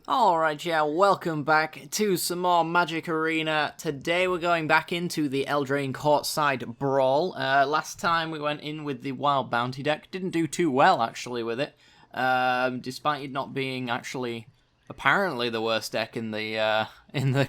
Alright, yeah, welcome back to some more Magic Arena. Today we're going back into the Eldraine Courtside Brawl. Last time we went in with the Wild Bounty deck. Didn't do too well, actually, with it. Despite it not being, actually, apparently the worst deck in the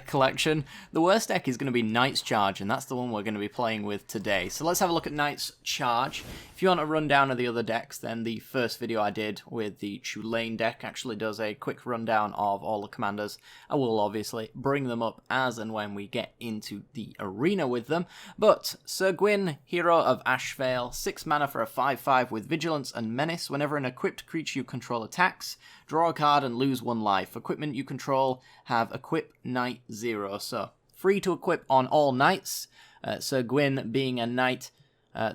collection. The worst deck is going to be Knight's Charge, and that's the one we're going to be playing with today. So let's have a look at Knight's Charge. If you want a rundown of the other decks, then the first video I did with the Tulane deck actually does a quick rundown of all the commanders. I will obviously bring them up as and when we get into the arena with them. But Sir Gwyn, Hero of Ashvale, 6 mana for a 5/5 with Vigilance and Menace. Whenever an equipped creature you control attacks, draw a card and lose 1 life. Equipment you control have Equip Knight 0. So, free to equip on all knights. Sir Gwyn being a knight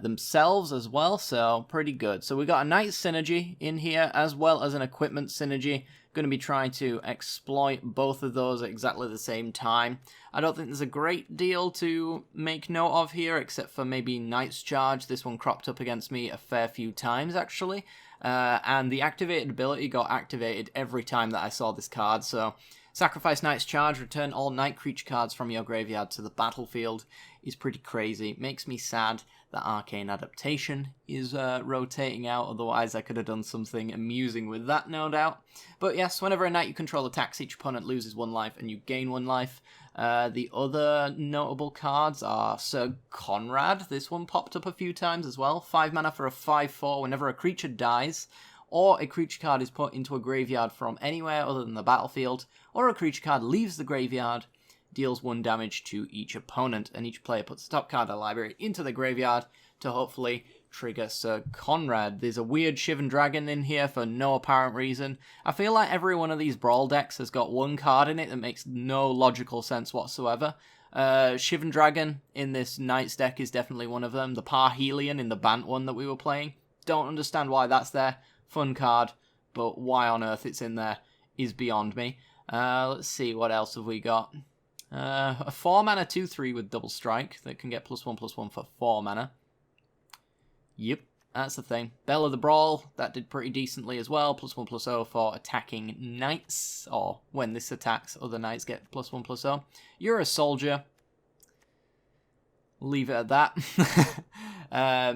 themselves as well, so pretty good. So we got a knight synergy in here as well as an equipment synergy. Going to be trying to exploit both of those at exactly the same time. I don't think there's a great deal to make note of here, except for maybe Knight's Charge. This one cropped up against me a fair few times, actually. And the activated ability got activated every time that I saw this card, so sacrifice Knight's Charge, return all Knight creature cards from your graveyard to the battlefield is pretty crazy. It makes me sad that Arcane Adaptation is rotating out, otherwise I could have done something amusing with that, no doubt. But yes, whenever a knight you control attacks, each opponent loses 1 life and you gain 1 life. The other notable cards are Sir Conrad. This one popped up a few times as well. 5 mana for a 5/4 whenever a creature dies, or a creature card is put into a graveyard from anywhere other than the battlefield, or a creature card leaves the graveyard, deals 1 damage to each opponent, and each player puts the top card of the library into the graveyard to hopefully trigger Sir Conrad. There's a weird Shivan Dragon in here for no apparent reason. I feel like every one of these Brawl decks has got 1 card in it that makes no logical sense whatsoever. Shivan Dragon in this Knights deck is definitely one of them. The Parhelion in the Bant one that we were playing. Don't understand why that's there. Fun card, but why on earth it's in there is beyond me. Let's see, what else have we got? A 4 mana 2/3 with Double Strike that can get +1/+1 for 4 mana. Yep, that's the thing. Bell of the Brawl, that did pretty decently as well. +1/+0 for attacking knights, or when this attacks, other knights get +1/+0. You're a soldier. Leave it at that.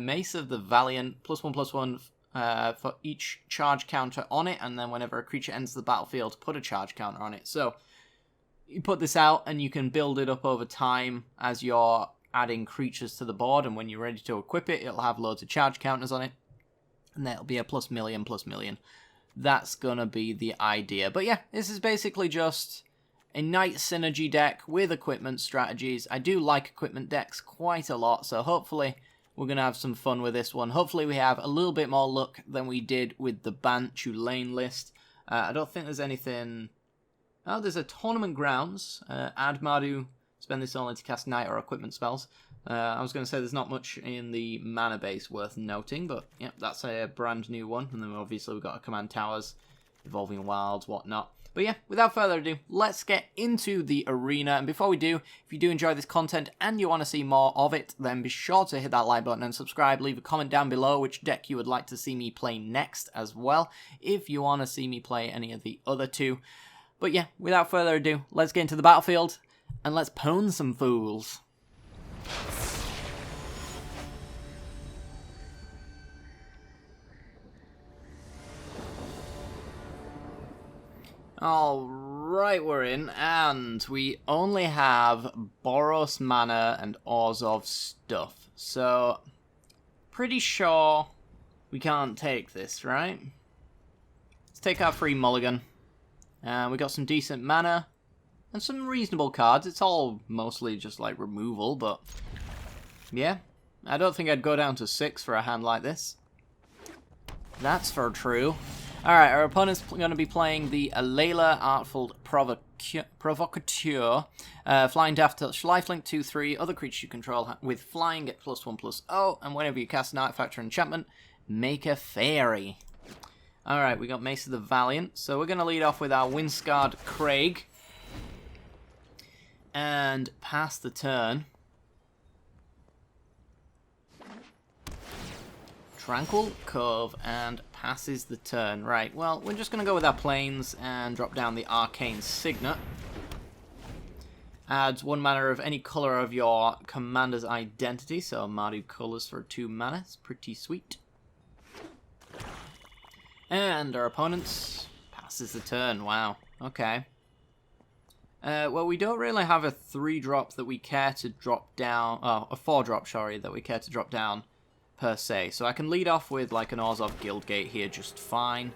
Mace of the Valiant, +1/+1 for each charge counter on it, and then whenever a creature enters the battlefield, put a charge counter on it. So you put this out and you can build it up over time as you're adding creatures to the board, and when you're ready to equip it, it'll have loads of charge counters on it, and that'll be a +1,000,000/+1,000,000. That's gonna be the idea. But yeah, this is basically just a Knight synergy deck with equipment strategies. I do like equipment decks quite a lot, so hopefully we're going to have some fun with this one. Hopefully we have a little bit more luck than we did with the Bant Tulane list. I don't think there's anything... Oh, there's a Tournament Grounds. Add Mardu, spend this only to cast Knight or equipment spells. I was going to say there's not much in the mana base worth noting, but yeah, that's a brand new one. And then obviously we've got a Command Towers, Evolving Wilds, whatnot. But yeah, without further ado, let's get into the arena. And before we do, if you do enjoy this content and you want to see more of it, then be sure to hit that like button and subscribe. Leave a comment down below which deck you would like to see me play next as well, if you want to see me play any of the other 2. But yeah, without further ado, let's get into the battlefield and let's pwn some fools. Alright, we're in, and we only have Boros mana and Orzhov stuff, so pretty sure we can't take this, right? Let's take our free mulligan. We got some decent mana and some reasonable cards. It's all mostly just like removal, but yeah, I don't think I'd go down to 6 for a hand like this. That's for true. Alright, our opponent's going to be playing the Alayla Artful Provocateur. Flying Daft Touch, lifelink 2/3, other creatures you control with flying get +1/+0, and whenever you cast an artifact or enchantment, make a fairy. Alright, we got Mace of the Valiant, so we're going to lead off with our Windscarred Craig. And pass the turn. Tranquil Cove and passes the turn. Right, well, we're just going to go with our planes and drop down the Arcane Signet. Adds 1 mana of any colour of your commander's identity, so Mardu colours for 2 mana. It's pretty sweet. And our opponent passes the turn. Wow, okay. Well, we don't really have a 3-drop that we care to drop down. Oh, a 4-drop, sorry, that we care to drop down per se. So I can lead off with like an Orzhov Guildgate here just fine.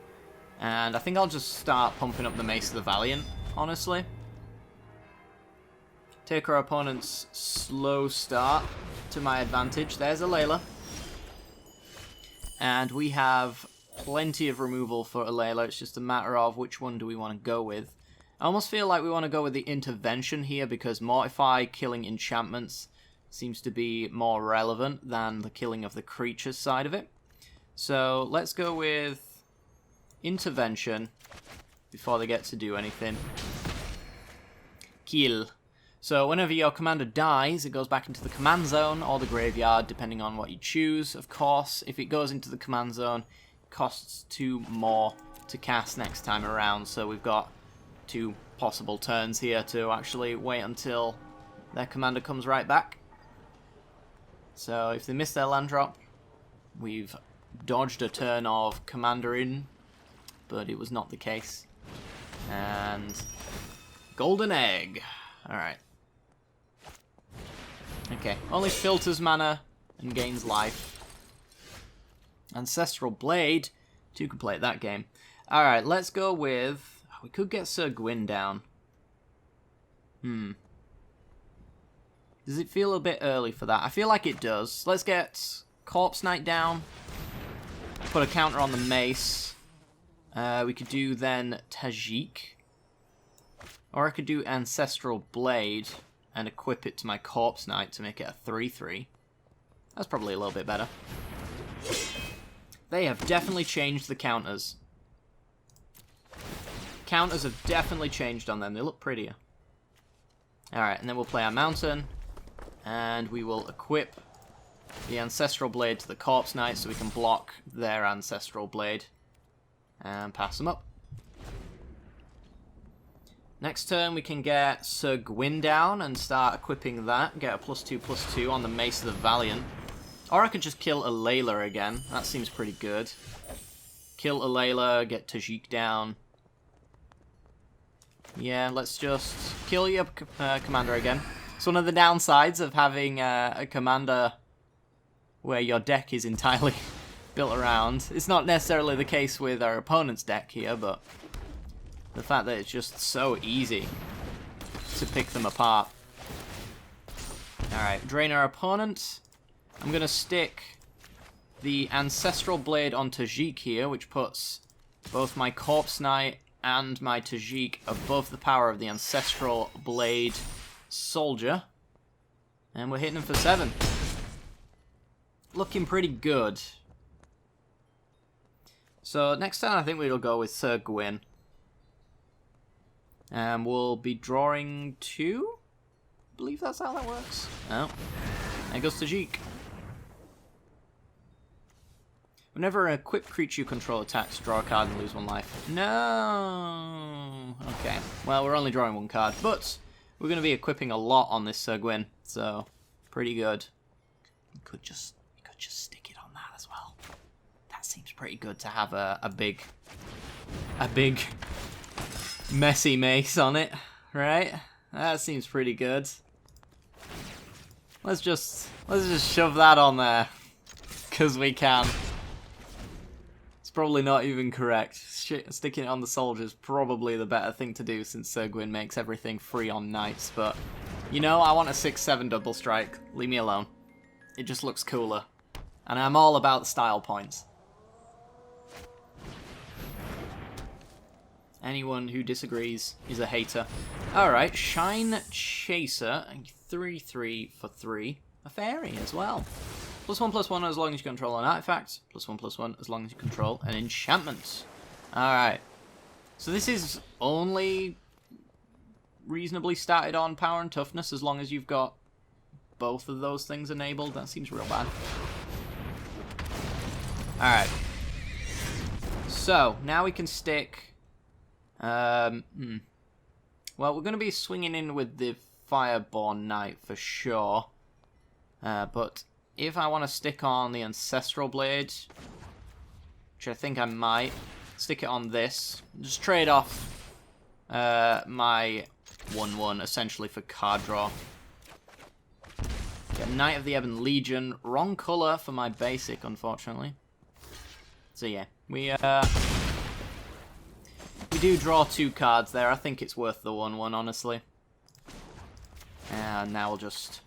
And I think I'll just start pumping up the Mace of the Valiant, honestly. Take our opponent's slow start to my advantage. There's a Layla. And we have plenty of removal for a Layla. It's just a matter of which one do we want to go with. I almost feel like we want to go with the Intervention here because Mortify killing enchantments seems to be more relevant than the killing of the creatures side of it. So let's go with Intervention before they get to do anything. Kill. So whenever your commander dies, it goes back into the command zone or the graveyard, depending on what you choose. Of course, if it goes into the command zone, it costs 2 more to cast next time around. So we've got 2 possible turns here to actually wait until their commander comes right back. So if they miss their land drop, we've dodged a turn of commander in, but it was not the case. And golden egg. Alright. Okay, only filters mana and gains life. Ancestral Blade. 2 can play that game. Alright, let's go with... we could get Sir Gwyn down. Does it feel a bit early for that? I feel like it does. Let's get Corpse Knight down. Put a counter on the Mace. We could do then Tajik. Or I could do Ancestral Blade and equip it to my Corpse Knight to make it a 3/3. That's probably a little bit better. They have definitely changed the counters. Counters have definitely changed on them. They look prettier. Alright, and then we'll play our Mountain. And we will equip the Ancestral Blade to the Corpse Knight so we can block their Ancestral Blade. And pass them up. Next turn we can get Sir Gwyn down and start equipping that. Get a +2/+2 on the Mace of the Valiant. Or I could just kill a Layla again. That seems pretty good. Kill a Layla, get Tajik down. Yeah, let's just kill your commander again. It's one of the downsides of having a commander where your deck is entirely built around. It's not necessarily the case with our opponent's deck here, but the fact that it's just so easy to pick them apart. Alright, drain our opponent. I'm going to stick the Ancestral Blade on Tajik here, which puts both my Corpse Knight and my Tajik above the power of the Ancestral Blade Soldier. And we're hitting him for 7. Looking pretty good. So next time I think we'll go with Sir Gwyn. And we'll be drawing 2? I believe that's how that works. Oh. There goes Tajik. Whenever an equipped creature you control attacks, draw a card and lose 1 life. No. Okay. Well, we're only drawing 1 card, but we're going to be equipping a lot on this Sir Gwyn, so pretty good. You could just stick it on that as well. That seems pretty good to have a big messy mace on it, right? That seems pretty good. Let's just shove that on there, because we can. Probably not even correct. Sticking it on the soldier is probably the better thing to do since Sir Gwyn makes everything free on knights, but you know, I want a 6/7 double strike. Leave me alone. It just looks cooler. And I'm all about style points. Anyone who disagrees is a hater. Alright, Shine Chaser, 3/3 for 3. A fairy as well. +1/+1 as long as you control an artifact. +1/+1 as long as you control an enchantment. Alright. So this is only reasonably started on power and toughness as long as you've got both of those things enabled. That seems real bad. Alright. So, now we can stick... Well, we're going to be swinging in with the Fireborn Knight for sure. But if I want to stick on the Ancestral Blade, which I think I might, stick it on this. Just trade off my 1-1 essentially for card draw. Get Knight of the Ebon Legion. Wrong colour for my basic, unfortunately. So yeah, we do draw 2 cards there. I think it's worth the 1-1, honestly. And now we'll just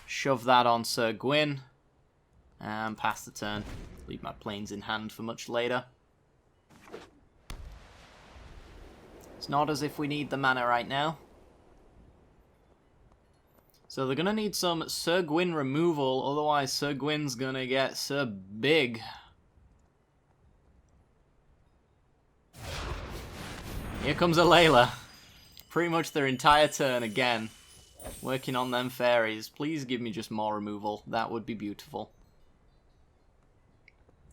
shove that on Sir Gwyn and pass the turn. Leave my planes in hand for much later. It's not as if we need the mana right now. So they're going to need some Sir Gwyn removal, otherwise Sir Gwyn's going to get Sir Big. Here comes a Layla. Pretty much their entire turn again. Working on them fairies. Please give me just more removal. That would be beautiful.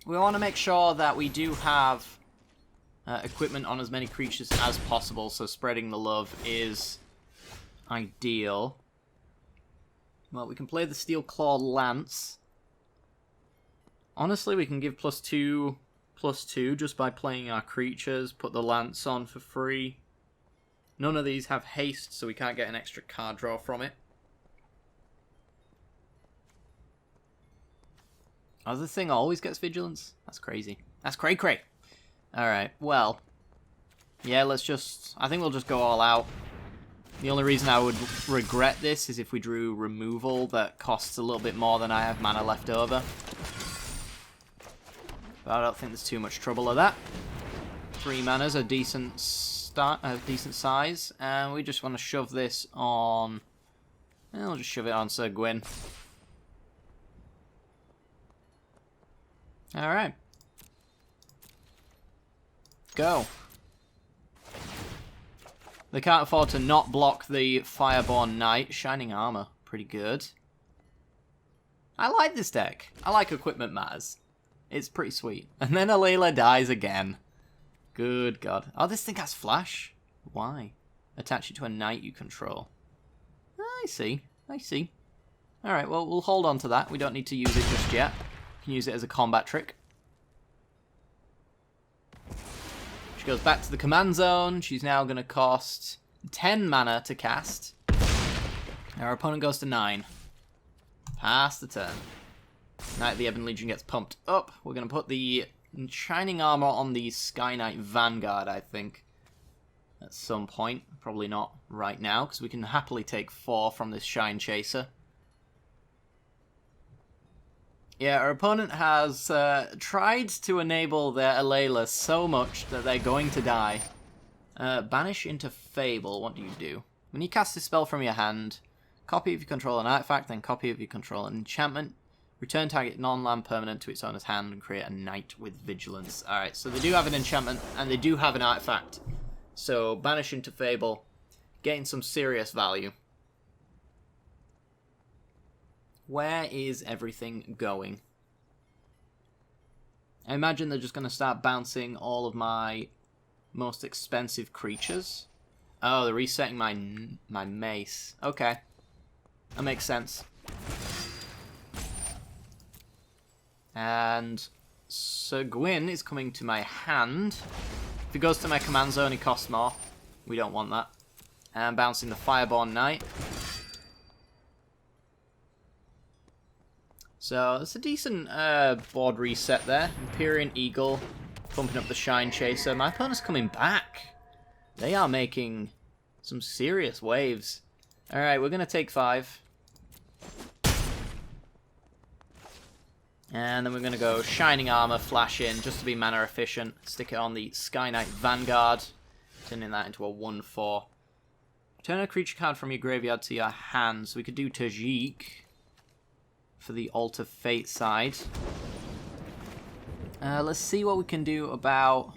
We want to make sure that we do have equipment on as many creatures as possible, so spreading the love is ideal. Well, we can play the Steel Claw Lance. Honestly, we can give +2/+2 just by playing our creatures. Put the Lance on for free. None of these have haste, so we can't get an extra card draw from it. Oh, the thing always gets vigilance? That's crazy. That's cray-cray. Alright, well. Yeah, let's just... I think we'll just go all out. The only reason I would regret this is if we drew removal that costs a little bit more than I have mana left over. But I don't think there's too much trouble with that. 3 mana's a decent size, and we just want to shove this on... I'll just shove it on Sir Gwyn. Alright. Go. They can't afford to not block the Fireborn Knight. Shining Armor, pretty good. I like this deck. I like Equipment Matters. It's pretty sweet. And then Alayla dies again. Good God. Oh, this thing has flash? Why? Attach it to a knight you control. I see. I see. Alright, well, we'll hold on to that. We don't need to use it just yet. We can use it as a combat trick. She goes back to the command zone. She's now going to cost 10 mana to cast. Our opponent goes to 9. Pass the turn. Knight of the Ebon Legion gets pumped up. We're going to put the Shining Armor on the Sky Knight Vanguard, I think, at some point. Probably not right now, because we can happily take 4 from this Shine Chaser. Yeah, our opponent has tried to enable their Alayla so much that they're going to die. Banish into Fable, what do you do? When you cast a spell from your hand, copy if you control an artifact, then copy if you control an enchantment. Return target non-land permanent to its owner's hand and create a knight with vigilance. Alright, so they do have an enchantment and they do have an artifact. So, Banish into Fable, getting some serious value. Where is everything going? I imagine they're just going to start bouncing all of my most expensive creatures. Oh, they're resetting my mace. Okay. That makes sense. And Sir Gwyn is coming to my hand. If he goes to my command zone, he costs more. We don't want that. And bouncing the Fireborn Knight. So, it's a decent board reset there. Empyrean Eagle, pumping up the Shine Chaser. My opponent's coming back. They are making some serious waves. Alright, we're going to take 5. And then we're going to go Shining Armor, flash in, just to be mana efficient. Stick it on the Sky Knight Vanguard, turning that into a 1/4. Turn a creature card from your graveyard to your hand. So we could do Tajik for the Altar Fate side. Let's see what we can do about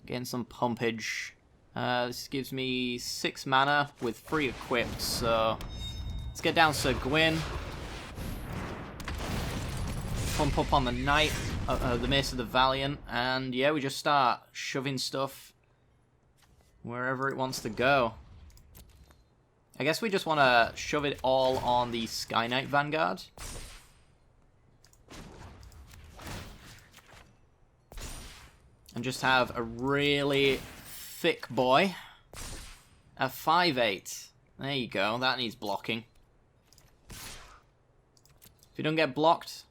getting some pumpage. This gives me 6 mana with 3 equipped, so let's get down Sir Gwyn. Pump up on the Knight. the Mace of the Valiant, and yeah, we just start shoving stuff wherever it wants to go. I guess we just want to shove it all on the Sky Knight Vanguard. And just have a really thick boy. A 5/8. There you go, that needs blocking. If you don't get blocked,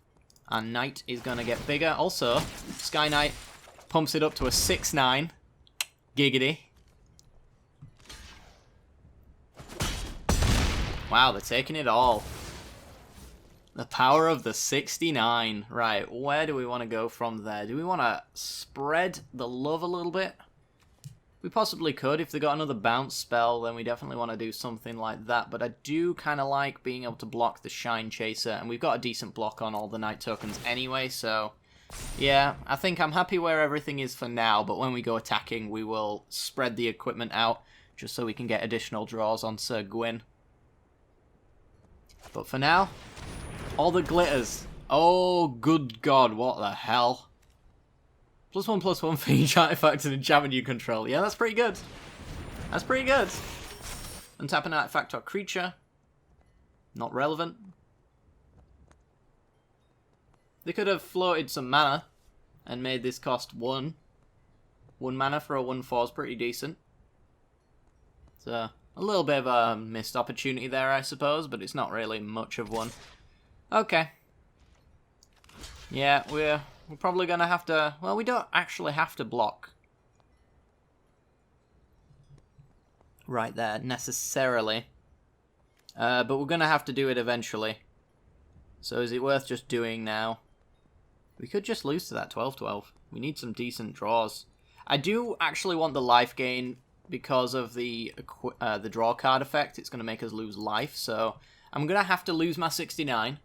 our Knight is going to get bigger. Also, Sky Knight pumps it up to a 6/9. Giggity. Wow, they're taking it all. The power of the 69. Right, where do we want to go from there? Do we want to spread the love a little bit? We possibly could. If they got another bounce spell, then we definitely want to do something like that. But I do kind of like being able to block the Shine Chaser. And we've got a decent block on all the Knight tokens anyway, so... yeah, I think I'm happy where everything is for now. But when we go attacking, we will spread the equipment out, just so we can get additional draws on Sir Gwyn. But for now, all the glitters. Oh, good God, what the hell? +1/+1 for each artifact and enchantment you control. Yeah, that's pretty good. That's pretty good. Untap an artifact or creature. Not relevant. They could have floated some mana and made this cost 1. 1 mana for a 1/4 is pretty decent. So, a little bit of a missed opportunity there, I suppose, but it's not really much of one. Okay. Yeah, we're probably going to have to... well, we don't actually have to block right there, necessarily. But we're going to have to do it eventually. So is it worth just doing now? We could just lose to that 12/12. We need some decent draws. I do actually want the life gain because of the draw card effect. It's going to make us lose life, so I'm going to have to lose my 69.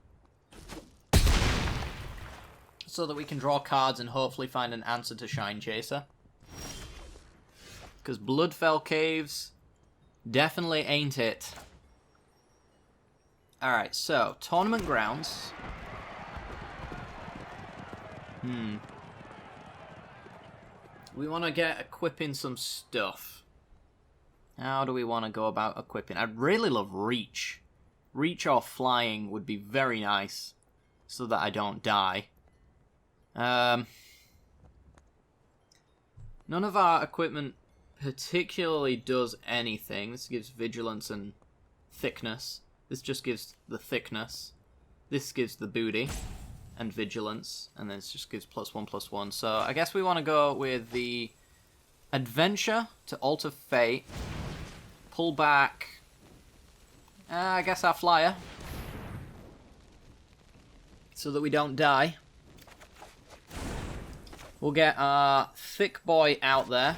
So that we can draw cards and hopefully find an answer to Shine Chaser. Because Bloodfell Caves definitely ain't it. Alright, so, Tournament Grounds. We want to get equipping some stuff. How do we want to go about equipping? I'd really love Reach. Reach or Flying would be very nice, so that I don't die. None of our equipment particularly does anything. This gives vigilance and thickness. This just gives the thickness. This gives the booty and vigilance. And then it just gives +1/+1. So I guess we want to go with the Adventure to Alter Fate. Pull back... I guess our Flyer. So that we don't die. We'll get our thick boy out there,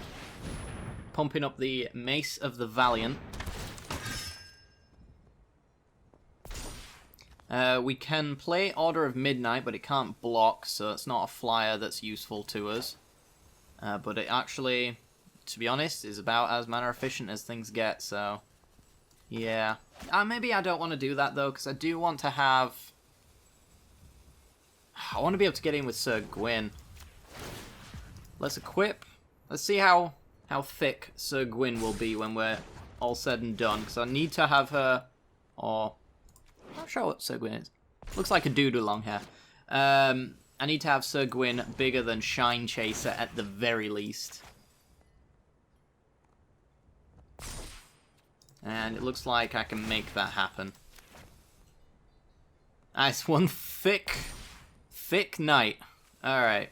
pumping up the Mace of the Valiant. We can play Order of Midnight, but it can't block, so it's not a flyer that's useful to us. But it actually, to be honest, is about as mana efficient as things get, so... yeah. Maybe I don't want to do that, though, because I do want to have... I want to be able to get in with Sir Gwyn. Let's equip. Let's see how thick Sir Gwyn will be when we're all said and done. Because I need to have her... or... I'm not sure what Sir Gwyn is. Looks like a dude with long hair. I need to have Sir Gwyn bigger than Shine Chaser at the very least. And it looks like I can make that happen. Nice, one thick knight. Alright.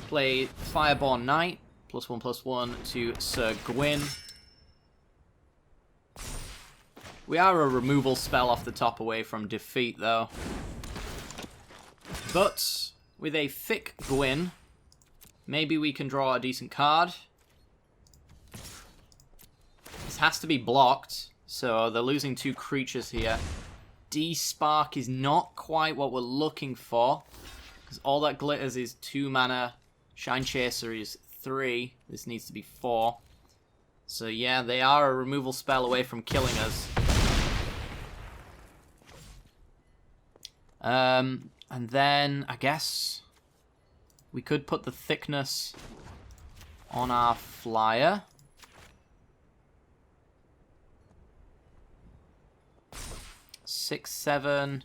Play Fireborn Knight, +1/+1 to Sir Gwyn. We are a removal spell off the top away from defeat, though. But with a thick Gwyn, maybe we can draw a decent card. This has to be blocked, so they're losing 2 creatures here. D-Spark is not quite what we're looking for, because all that glitters is 2 mana. Shine Chaser is 3. This needs to be 4. So yeah, they are a removal spell away from killing us. And then, I guess, we could put the thickness on our flyer. Six, 7,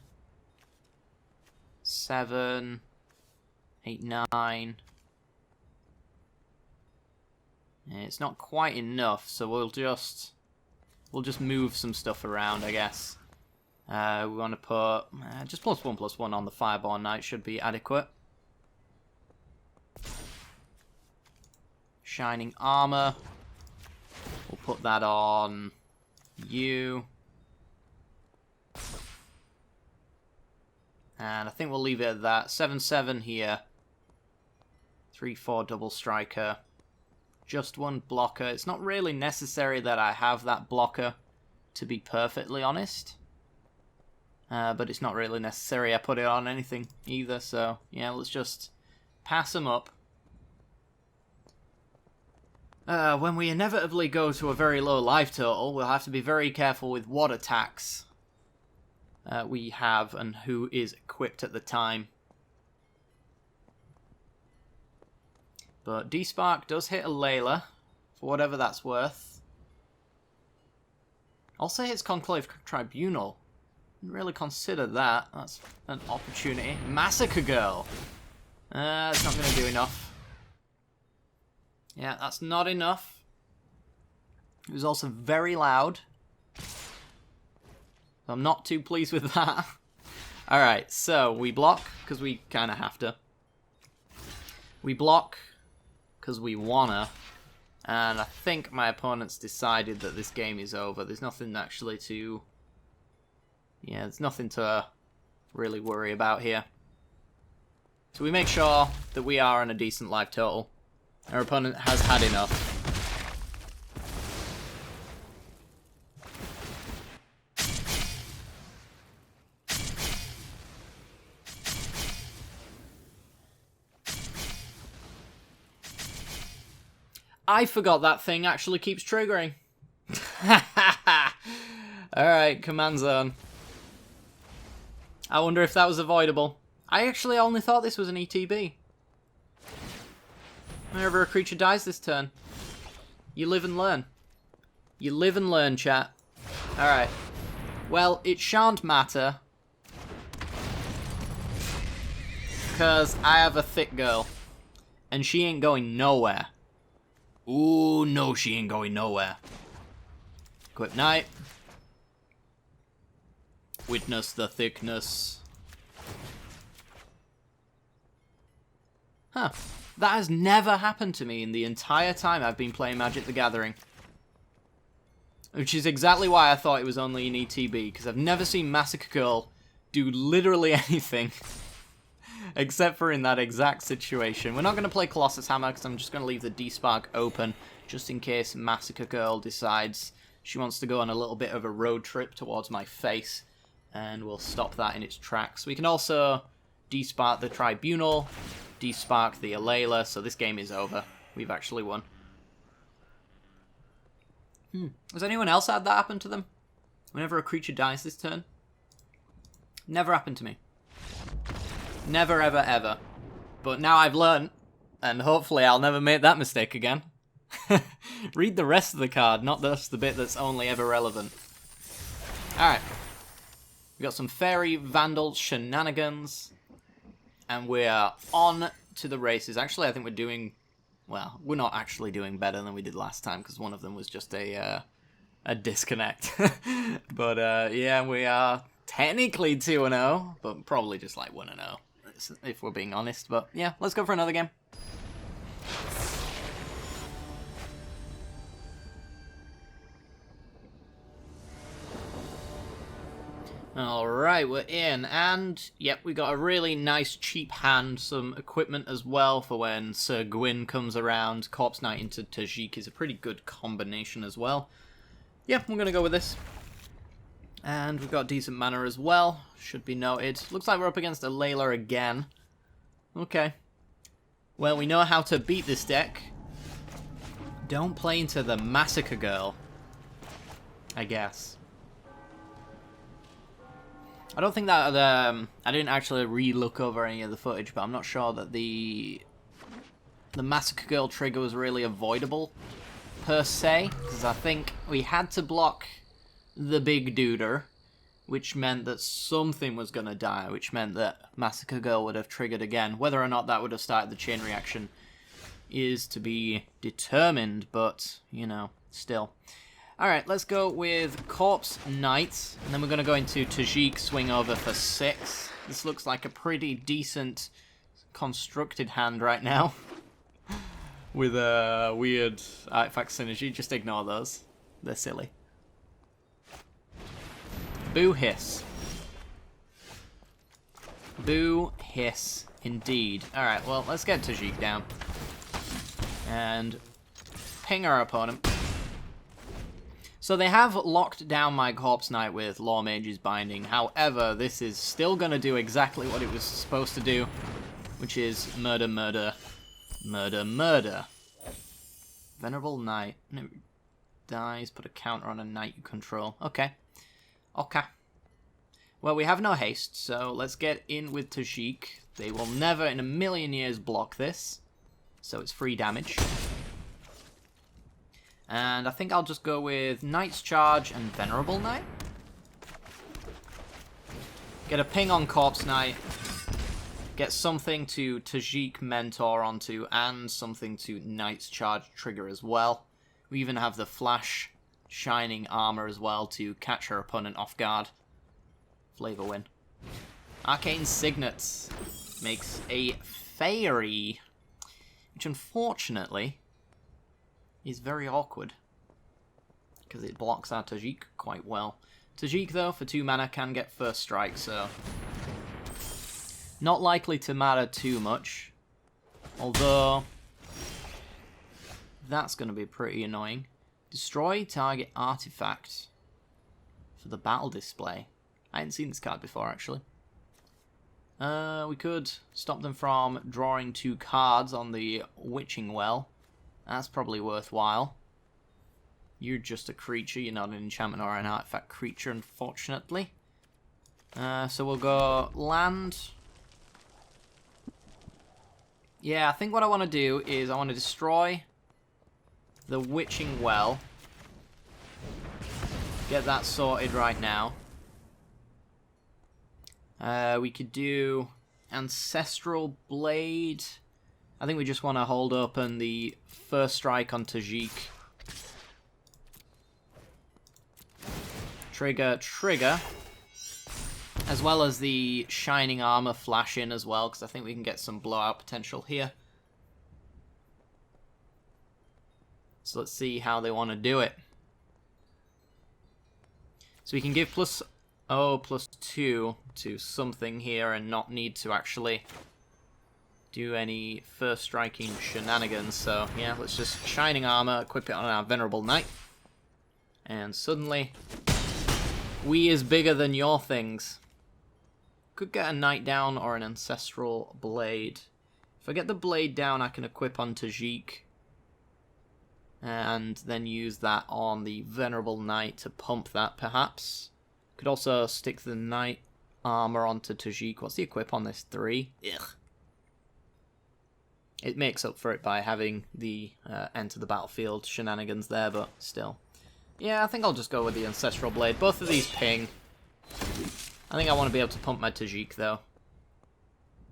7, 8, 9. It's not quite enough, so we'll just move some stuff around, I guess. We want to put just +1/+1 on the Fireborn Knight should be adequate. Shining Armor. We'll put that on you. And I think we'll leave it at that. 7/7 here. 3/4 double striker. Just one blocker. It's not really necessary that I have that blocker, to be perfectly honest. But it's not really necessary I put it on anything either, so yeah, let's just pass them up. When we inevitably go to a very low life total, we'll have to be very careful with what attacks we have and who is equipped at the time. But D-Spark does hit a Layla, for whatever that's worth. Also hits Conclave Tribunal. Didn't really consider that. That's an opportunity. Massacre Girl! That's not going to do enough. Yeah, that's not enough. It was also very loud. I'm not too pleased with that. Alright, so we block, because we kind of have to. We block, because we wanna. And I think my opponent's decided that this game is over. There's nothing actually to... Yeah, there's nothing to really worry about here. So we make sure that we are on a decent life total. Our opponent has had enough. I forgot that thing actually keeps triggering. Alright, command zone. I wonder if that was avoidable. I actually only thought this was an ETB. Whenever a creature dies this turn, you live and learn. You live and learn, chat. Alright. Well, it shan't matter. Because I have a thick girl. And she ain't going nowhere. Ooh, no, she ain't going nowhere. Equip Knight. Witness the thickness. Huh. That has never happened to me in the entire time I've been playing Magic the Gathering. Which is exactly why I thought it was only an ETB, because I've never seen Massacre Girl do literally anything. Except for in that exact situation. We're not going to play Colossus Hammer, because I'm just going to leave the D-Spark open, just in case Massacre Girl decides she wants to go on a little bit of a road trip towards my face. And we'll stop that in its tracks. We can also D-Spark the Tribunal, D-Spark the Alayla, so this game is over. We've actually won. Has anyone else had that happen to them? Whenever a creature dies this turn? Never happened to me. Never, ever, ever. But now I've learned, and hopefully I'll never make that mistake again. Read the rest of the card, not just the bit that's only ever relevant. Alright. We got some Fairy Vandal shenanigans. And we're on to the races. Actually, I think we're doing... Well, we're not actually doing better than we did last time, because one of them was just a disconnect. But, yeah, we are technically 2-0, but probably just like 1-0, if we're being honest. But, yeah, let's go for another game. Alright, we're in, and, yep, we got a really nice cheap hand, some equipment as well for when Sir Gwyn comes around. Corpse Knight into Tajik is a pretty good combination as well. Yep, we're going to go with this. And we've got decent mana as well, should be noted. Looks like we're up against a Layla again. Okay. Well, we know how to beat this deck. Don't play into the Massacre Girl, I guess. I don't think that I didn't actually re-look over any of the footage, but I'm not sure that the Massacre Girl trigger was really avoidable per se, because I think we had to block the big duder, which meant that something was going to die, which meant that Massacre Girl would have triggered again. Whether or not that would have started the chain reaction is to be determined, but, you know, still. Alright, let's go with Corpse Knight, and then we're going to go into Tajik Swing Over for 6. This looks like a pretty decent constructed hand right now. With a weird artifact synergy, just ignore those. They're silly. Boo Hiss. Boo Hiss, indeed. Alright, well, let's get Tajik down. And ping our opponent. So they have locked down my Corpse Knight with Law Mage's Binding. However, this is still going to do exactly what it was supposed to do, which is murder, murder, murder, murder. Venerable Knight. No, dies, put a counter on a knight you control. Okay. Okay. Well, we have no haste, so let's get in with Tajik. They will never in a million years block this, so it's free damage. And I think I'll just go with Knight's Charge and Venerable Knight. Get a ping on Corpse Knight. Get something to Tajik Mentor onto, and something to Knight's Charge trigger as well. We even have the Flash Shining Armor as well to catch our opponent off guard. Flavor win. Arcane Signet makes a Fairy, which unfortunately is very awkward, because it blocks our Tajik quite well. Tajik, though, for 2 mana can get first strike, so not likely to matter too much. Although, that's going to be pretty annoying. Destroy target artifact for the battle display. I hadn't seen this card before, actually. We could stop them from drawing 2 cards on the Witching Well. That's probably worthwhile. You're just a creature, you're not an enchantment or an artifact creature, unfortunately. So we'll go land. Yeah, I think what I want to do is I want to destroy the Witching Well. Get that sorted right now. We could do Ancestral Blade. I think we just want to hold open the first strike on Tajik. Trigger, trigger. As well as the Shining Armor flash in as well, because I think we can get some blowout potential here. So let's see how they want to do it. So we can give +2 to something here and not need to actually do any first striking shenanigans. So yeah, let's just Shining Armor, equip it on our Venerable Knight. And suddenly, we is bigger than your things. Could get a Knight down or an Ancestral Blade. If I get the Blade down, I can equip on Tajik. And then use that on the Venerable Knight to pump that, perhaps. Could also stick the Knight Armor onto Tajik. What's the equip on this? 3? Ugh. It makes up for it by having the enter the battlefield shenanigans there, but still. Yeah, I think I'll just go with the Ancestral Blade. Both of these ping. I think I want to be able to pump my Tajik, though.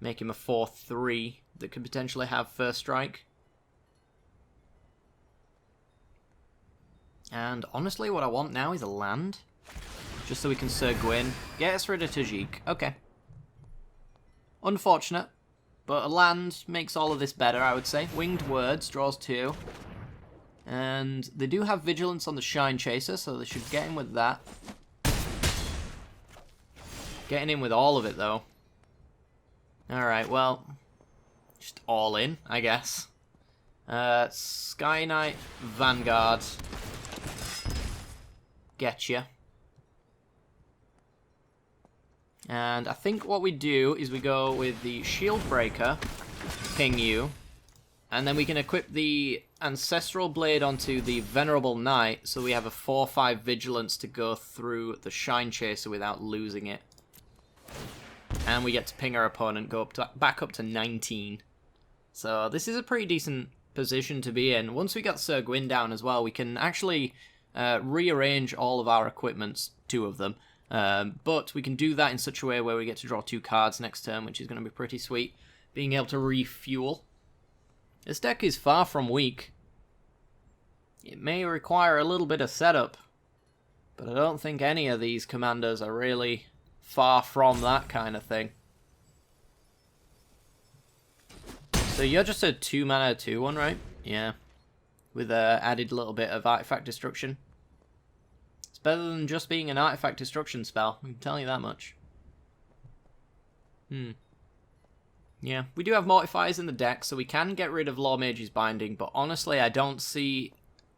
Make him a 4/3 that could potentially have first strike. And honestly, what I want now is a land. Just so we can Sir Gwyn. Get us rid of Tajik. Okay. Unfortunate. But a land makes all of this better, I would say. Winged Words draws 2. And they do have Vigilance on the Shine Chaser, so they should get in with that. Getting in with all of it, though. Alright, well, just all in, I guess. Sky Knight, Vanguard. Getcha. And I think what we do is we go with the Shield Breaker, ping you, and then we can equip the Ancestral Blade onto the Venerable Knight, so we have a 4/5 Vigilance to go through the Shine Chaser without losing it. And we get to ping our opponent, go back up to 19. So this is a pretty decent position to be in. Once we got Sir Gwyn down as well, we can actually rearrange all of our equipments, 2 of them. But we can do that in such a way where we get to draw 2 cards next turn, which is going to be pretty sweet. Being able to refuel. This deck is far from weak. It may require a little bit of setup, but I don't think any of these commanders are really far from that kind of thing. So you're just a 2-mana 2/1, right? Yeah. With a added little bit of artifact destruction. It's better than just being an artifact destruction spell, I can tell you that much. Yeah, we do have mortifiers in the deck, so we can get rid of Law Mage's Binding, but honestly I don't see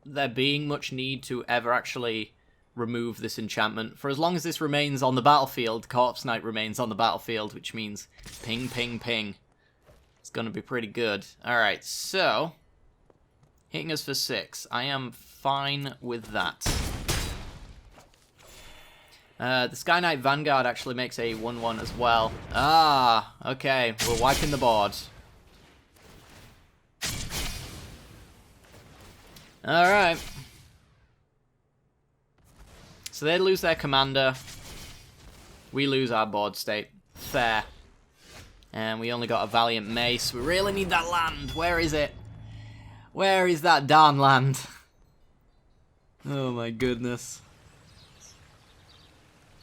there being much need to ever actually remove this enchantment. For as long as this remains on the battlefield, Corpse Knight remains on the battlefield, which means ping, ping, ping. It's going to be pretty good. Alright, so hitting us for 6. I am fine with that. The Sky Knight Vanguard actually makes a 1/1 as well. Ah, okay, we're wiping the board. Alright. So they lose their commander. We lose our board state. Fair. And we only got a Valiant Mace. We really need that land. Where is it? Where is that darn land? Oh my goodness.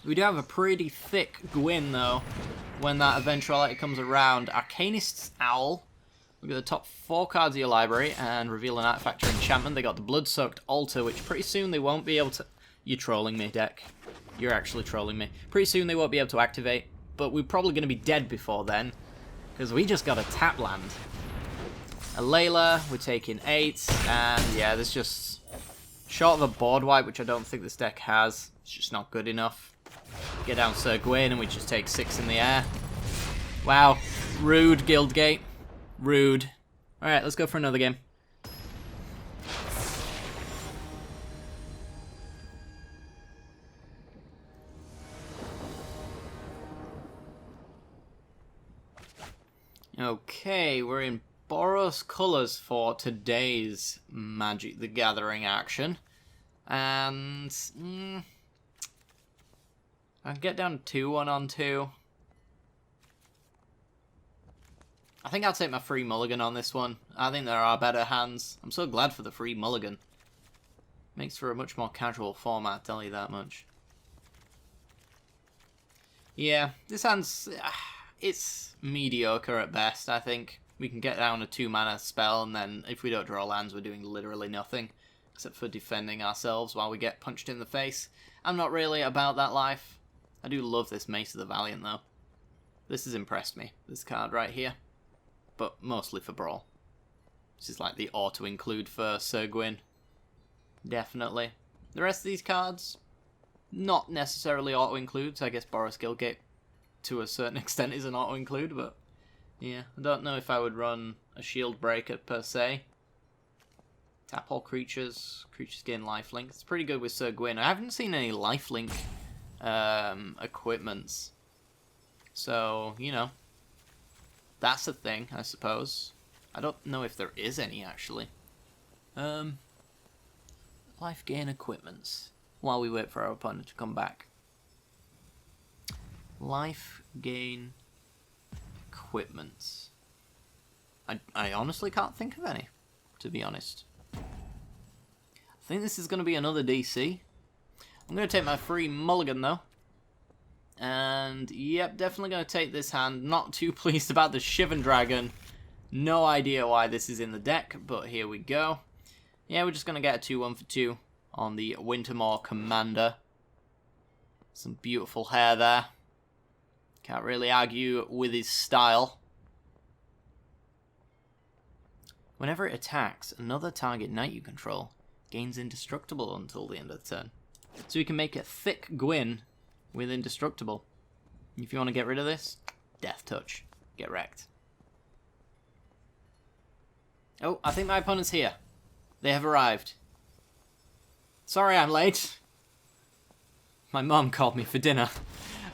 We do have a pretty thick Gwyn though, when that eventuality comes around. Arcanist's Owl. Look at the top 4 cards of your library and reveal an artifact or enchantment. They got the Blood-Soaked Altar, which pretty soon they won't be able to... You're trolling me, deck. You're actually trolling me. Pretty soon they won't be able to activate, but we're probably going to be dead before then, because we just got a tap land. A Layla, we're taking 8, and yeah, there's just short of a board wipe, which I don't think this deck has. It's just not good enough. Get down Sir Gwyn, and we just take 6 in the air. Wow. Rude, Guildgate. Rude. Alright, let's go for another game. Okay, we're in Boros colours for today's Magic the Gathering action. And... I can get down to 2-1 on 2. I think I'll take my free mulligan on this one. I think there are better hands. I'm so glad for the free mulligan. Makes for a much more casual format, I'll tell you that much. Yeah, this hand's... it's mediocre at best, I think. We can get down a 2-mana spell, and then if we don't draw lands, we're doing literally nothing. Except for defending ourselves while we get punched in the face. I'm not really about that life. I do love this Mace of the Valiant, though. This has impressed me, this card right here. But mostly for Brawl. This is like the auto-include for Sir Gwyn. Definitely. The rest of these cards, not necessarily auto-includes. I guess Boros Guildgate, to a certain extent, is an auto-include, but yeah, I don't know if I would run a Shield Breaker per se. Tap all creatures. Creatures gain lifelink. It's pretty good with Sir Gwyn. I haven't seen any lifelink equipments. So, you know, that's a thing, I suppose. I don't know if there is any, actually. Life gain equipments. While we wait for our opponent to come back. Life gain equipments. I honestly can't think of any, to be honest. I think this is going to be another DC. I'm going to take my free mulligan, though. And, yep, definitely going to take this hand. Not too pleased about the Shivan Dragon. No idea why this is in the deck, but here we go. Yeah, we're just going to get a 2-1 for 2 on the Wintermoor Commander. Some beautiful hair there. Can't really argue with his style. Whenever it attacks, another target knight you control gains indestructible until the end of the turn. So you can make a thick Gwyn with indestructible. If you want to get rid of this, Death Touch. Get wrecked. Oh, I think my opponent's here. They have arrived. Sorry I'm late. My mom called me for dinner.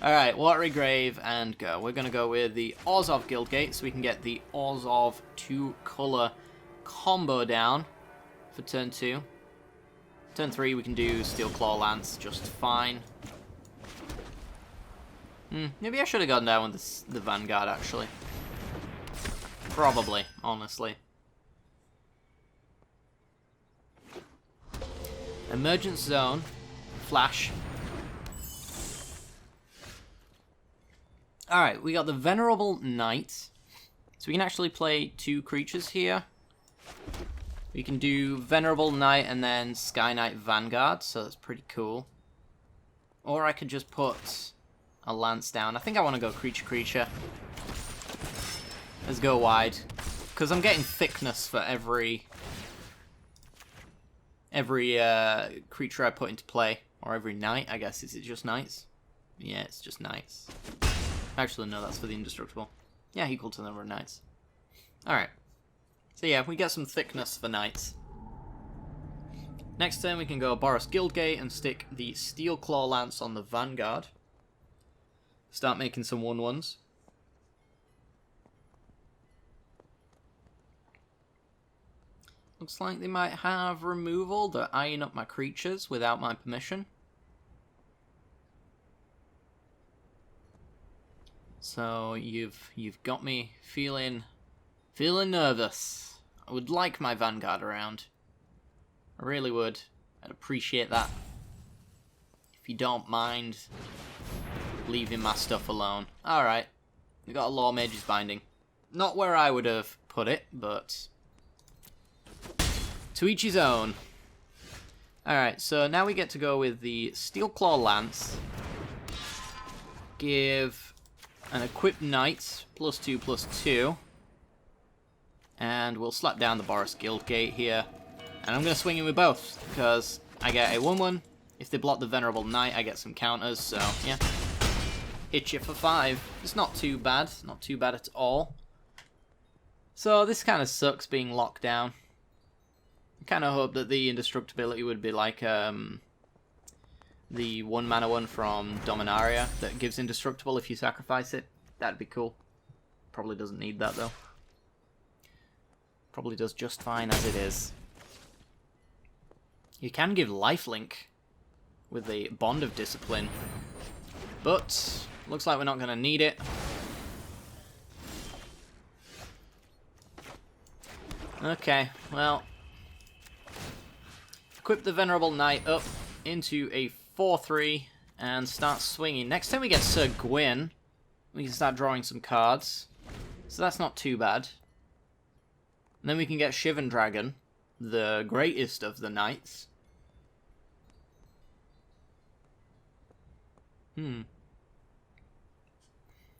Alright, Watery Grave and go. We're going to go with the Orzhov Guildgate so we can get the Orzhov 2-color combo down for turn 2. Turn 3 we can do Steel Claw Lance just fine. Maybe I should have gone down with the Vanguard actually. Probably, honestly. Emergent Zone. Flash. Alright, we got the Venerable Knight. So we can actually play 2 creatures here. We can do Venerable Knight and then Sky Knight Vanguard, so that's pretty cool. Or I could just put a Lance down. I think I want to go creature. Let's go wide. Because I'm getting thickness for every creature I put into play. Or every knight, I guess. Is it just knights? Yeah, it's just knights. Actually, no, that's for the indestructible. Yeah, equal to the number of knights. Alright. So yeah, we get some thickness for knights. Next turn we can go Boros Guildgate and stick the Steel Claw Lance on the Vanguard. Start making some 1/1s. Looks like they might have removal. They're eyeing up my creatures without my permission. So you've got me feeling nervous. I would like my Vanguard around. I really would. I'd appreciate that. If you don't mind leaving my stuff alone. Alright. We got a Law Mage's Binding. Not where I would have put it, but to each his own. Alright, so now we get to go with the Steel Claw Lance. Give an Equipped Knight, +2/+2. And we'll slap down the Boros Guildgate here. And I'm going to swing in with both, because I get a 1/1. If they block the Venerable Knight, I get some counters, so yeah. Hit you for 5. It's not too bad. Not too bad at all. So this kind of sucks being locked down. I kind of hope that the indestructibility would be like the 1-mana one from Dominaria that gives indestructible if you sacrifice it. That'd be cool. Probably doesn't need that though. Probably does just fine as it is. You can give lifelink with the Bond of Discipline, but looks like we're not going to need it. Okay, well, equip the Venerable Knight up into a 4/3 and start swinging. Next time we get Sir Gwyn, we can start drawing some cards, so that's not too bad. And then we can get Shivan Dragon, the greatest of the knights. I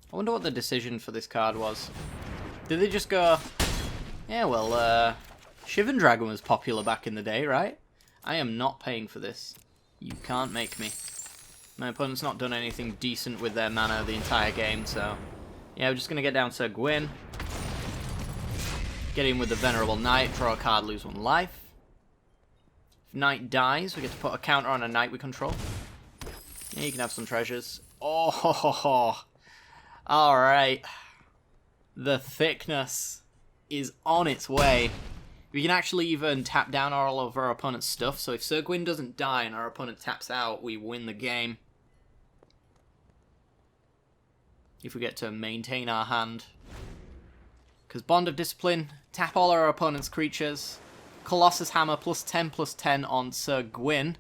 wonder what the decision for this card was. Did they just go, yeah, well, Shivan Dragon was popular back in the day, right? I am not paying for this. You can't make me. My opponent's not done anything decent with their mana the entire game, so yeah, we're just going to get down Sir Gwyn. Get in with the Venerable Knight, draw a card, lose 1 life. If Knight dies, we get to put a counter on a Knight we control. Yeah, you can have some treasures. Oh, alright. The thickness is on its way. We can actually even tap down all of our opponent's stuff, so if Sir Gwyn doesn't die and our opponent taps out, we win the game. If we get to maintain our hand. Because Bond of Discipline, tap all our opponent's creatures. Colossus Hammer, +10/+10 on Sir Gwyn.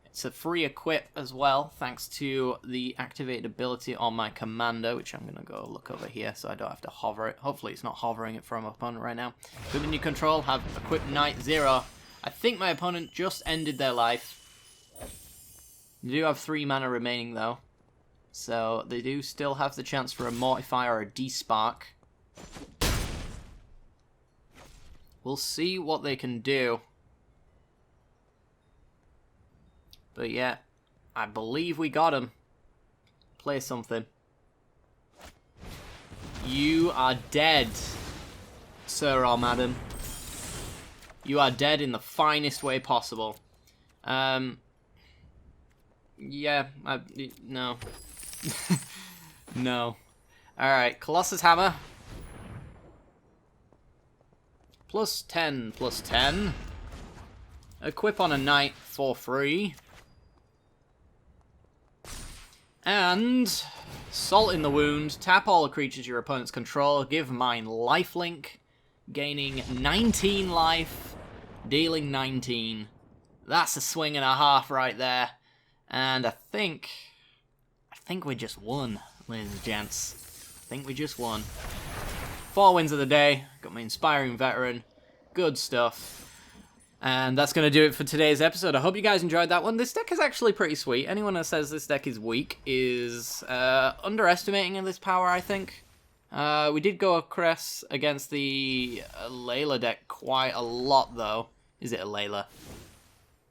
It's a free equip as well, thanks to the activated ability on my commander, which I'm going to go look over here so I don't have to hover it. Hopefully it's not hovering it from my opponent right now. Equipment you control, have Equipped Knight 0. I think my opponent just ended their life. They do have 3 mana remaining though, so they do still have the chance for a Mortify or a D-Spark. We'll see what they can do. But yeah, I believe we got him. Play something. You are dead, sir or madam. You are dead in the finest way possible. Yeah, no. No. Alright, Colossus Hammer. Plus 10, plus 10. Equip on a knight for free. And Salt in the Wound. Tap all creatures your opponents control. Give mine lifelink. Gaining 19 life. Dealing 19. That's a swing and a half right there. And I think we just won, ladies and gents. I think we just won. 4 wins of the day. Got my Inspiring Veteran. Good stuff. And that's going to do it for today's episode. I hope you guys enjoyed that one. This deck is actually pretty sweet. Anyone that says this deck is weak is underestimating this power, I think. We did go across against the Layla deck quite a lot, though. Is it a Layla?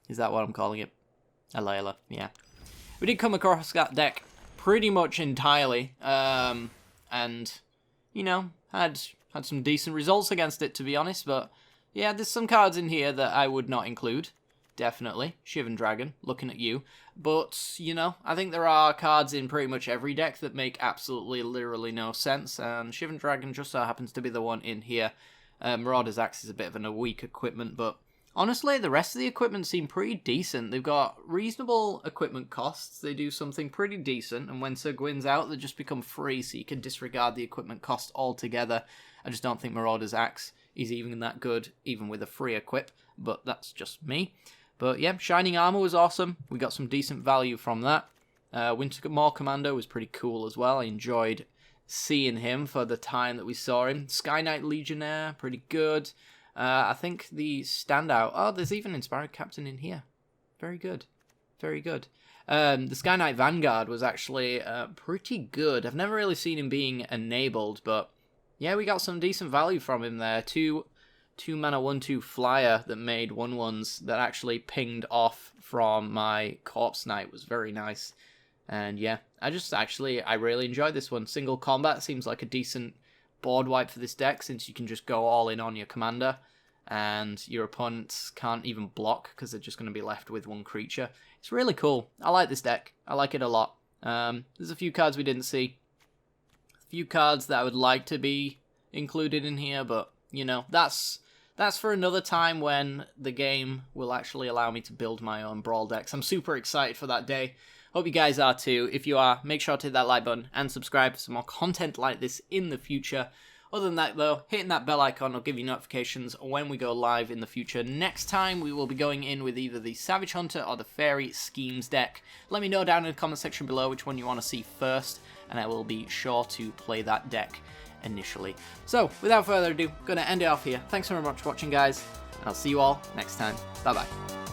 Is that what I'm calling it? A Layla, yeah. We did come across that deck pretty much entirely. And, you know, had some decent results against it, to be honest, but yeah, there's some cards in here that I would not include. Definitely. Shivan Dragon, looking at you. But, you know, I think there are cards in pretty much every deck that make absolutely, literally no sense. And Shivan Dragon just so happens to be the one in here. Marauder's Axe is a bit of a weak equipment, but honestly, the rest of the equipment seem pretty decent. They've got reasonable equipment costs. They do something pretty decent. And when Sir Gwyn's out, they just become free, so you can disregard the equipment cost altogether. I just don't think Marauder's Axe is even that good, even with a free equip, but that's just me. But yeah, Shining Armor was awesome. We got some decent value from that. Wintermoor Commando was pretty cool as well. I enjoyed seeing him for the time that we saw him. Sky Knight Legionnaire, pretty good. I think the standout... Oh, there's even Inspired Captain in here. Very good. Very good. The Sky Knight Vanguard was actually pretty good. I've never really seen him being enabled, but yeah, we got some decent value from him there. Two mana 1/2 flyer that made 1/1s that actually pinged off from my Corpse Knight was very nice. And yeah, I really enjoyed this one. Single combat seems like a decent board wipe for this deck, since you can just go all in on your commander and your opponents can't even block because they're just going to be left with one creature. It's really cool. I like this deck. I like it a lot. There's a few cards we didn't see. Few cards that I would like to be included in here, but you know, that's for another time when the game will actually allow me to build my own Brawl decks. I'm super excited for that day. Hope you guys are too. If you are, make sure to hit that like button and subscribe for some more content like this in the future. Other than that though, hitting that bell icon will give you notifications when we go live in the future. Next time we will be going in with either the Savage Hunter or the Fairy Schemes deck. Let me know down in the comment section below which one you want to see first, and I will be sure to play that deck initially. So, without further ado, I'm going to end it off here. Thanks very much for watching, guys, and I'll see you all next time. Bye-bye.